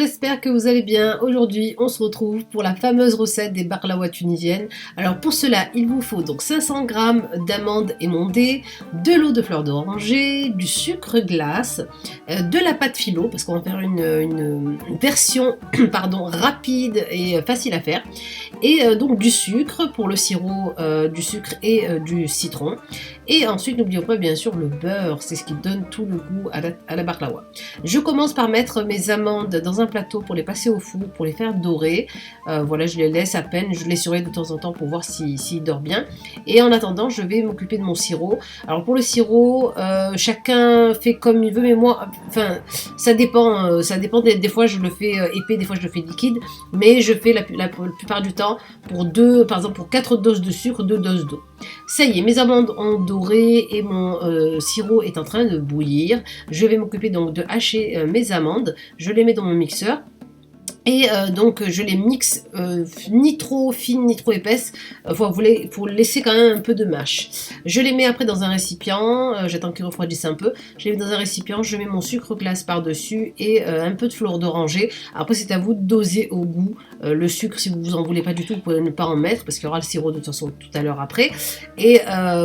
j'espère que vous allez bien. Aujourd'hui, on se retrouve pour la fameuse recette des baklawas tunisiennes. Alors pour cela, il vous faut donc 500 g d'amandes émondées, de l'eau de fleur d'oranger, du sucre glace, de la pâte philo, parce qu'on va faire une version pardon, rapide et facile à faire, et donc du sucre pour le sirop, du sucre et du citron. Et ensuite, n'oublions pas bien sûr le beurre, c'est ce qui donne tout le goût à la baklawa. Je commence par mettre mes amandes dans un plateau pour les passer au four, pour les faire dorer. Voilà, je les laisse à peine, je les surveille de temps en temps pour voir s'il dort bien. Et en attendant, je vais m'occuper de mon sirop. Alors pour le sirop, chacun fait comme il veut, mais moi, enfin, ça dépend des fois je le fais épais, des fois je le fais liquide, mais je fais la plupart du temps pour par exemple pour 4 doses de sucre, 2 doses d'eau. Ça y est, mes amandes ont doré et mon sirop est en train de bouillir. Je vais m'occuper donc de hacher mes amandes. Je les mets dans mon mixeur. Et donc je les mixe ni trop fines ni trop épaisses, pour laisser quand même un peu de mâche. Je les mets après dans un récipient, j'attends qu'ils refroidissent un peu, je les mets dans un récipient, je mets mon sucre glace par dessus et un peu de fleur d'oranger. Après c'est à vous de doser au goût, le sucre si vous en voulez pas du tout, vous pouvez ne pas en mettre parce qu'il y aura le sirop de toute façon tout à l'heure après. Et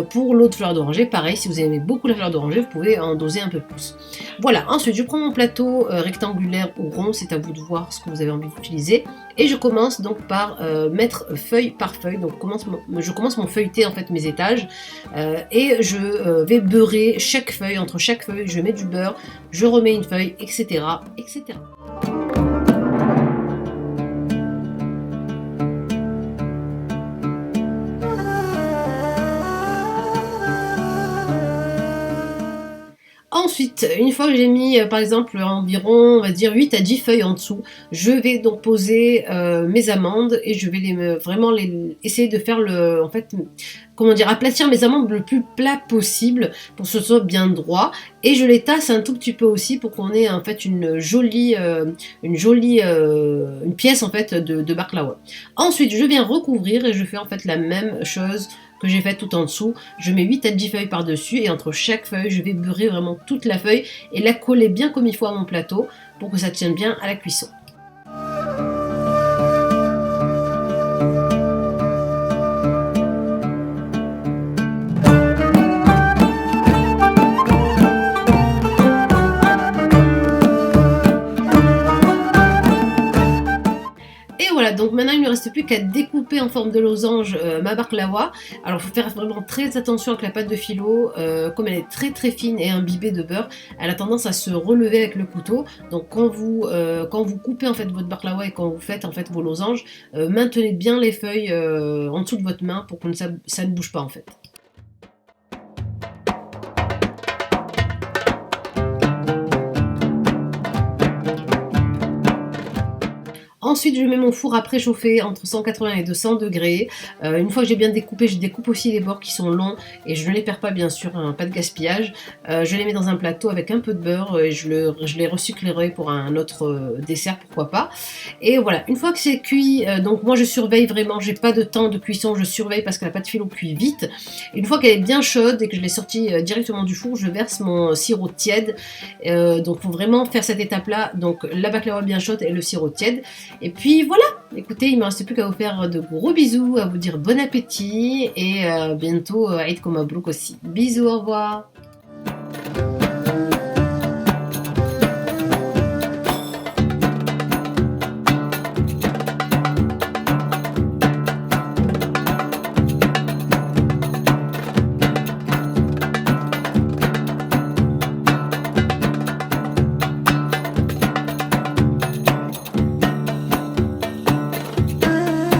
pour l'eau de fleur d'oranger, pareil, si vous aimez beaucoup la fleur d'oranger, vous pouvez en doser un peu plus. Voilà, ensuite je prends mon plateau rectangulaire ou rond, c'est à vous de voir ce que vous avez envie d'utiliser, et je commence donc par mettre feuille par feuille. Donc je commence mon feuilleté en fait, mes étages, et je vais beurrer chaque feuille. Entre chaque feuille je mets du beurre, je remets une feuille, etc., etc. Ensuite, une fois que j'ai mis par exemple environ, on va dire 8 à 10 feuilles en dessous, je vais donc poser mes amandes et je vais vraiment essayer de faire en fait, comment dire, aplatir mes amandes le plus plat possible pour que ce soit bien droit, et je les tasse un tout petit peu aussi pour qu'on ait en fait une pièce en fait de baklawa. Ensuite, je viens recouvrir et je fais en fait la même chose que j'ai fait tout en dessous. Je mets 8 à 10 feuilles par dessus et entre chaque feuille je vais beurrer vraiment toute la feuille et la coller bien comme il faut à mon plateau pour que ça tienne bien à la cuisson. Voilà, donc maintenant il ne me reste plus qu'à découper en forme de losange ma baklawa. Alors il faut faire vraiment très attention avec la pâte de philo, comme elle est très très fine et imbibée de beurre, elle a tendance à se relever avec le couteau. Donc quand vous coupez en fait votre baklawa et quand vous faites en fait vos losanges, maintenez bien les feuilles en dessous de votre main pour que ça ne bouge pas en fait. Ensuite, je mets mon four à préchauffer entre 180 et 200 degrés. Une fois que j'ai bien découpé, je découpe aussi les bords qui sont longs et je ne les perds pas bien sûr, hein, pas de gaspillage. Je les mets dans un plateau avec un peu de beurre et je les resucrerai pour un autre dessert, pourquoi pas. Et voilà, une fois que c'est cuit, donc moi je surveille vraiment, j'ai pas de temps de cuisson, je surveille parce que la pâte philo cuit vite. Une fois qu'elle est bien chaude et que je l'ai sortie directement du four, je verse mon sirop tiède. Donc il faut vraiment faire cette étape-là, donc la baklawa bien chaude et le sirop tiède. Et puis voilà, écoutez, il ne me reste plus qu'à vous faire de gros bisous, à vous dire bon appétit et bientôt Aïd Mabrouk aussi. Bisous, au revoir.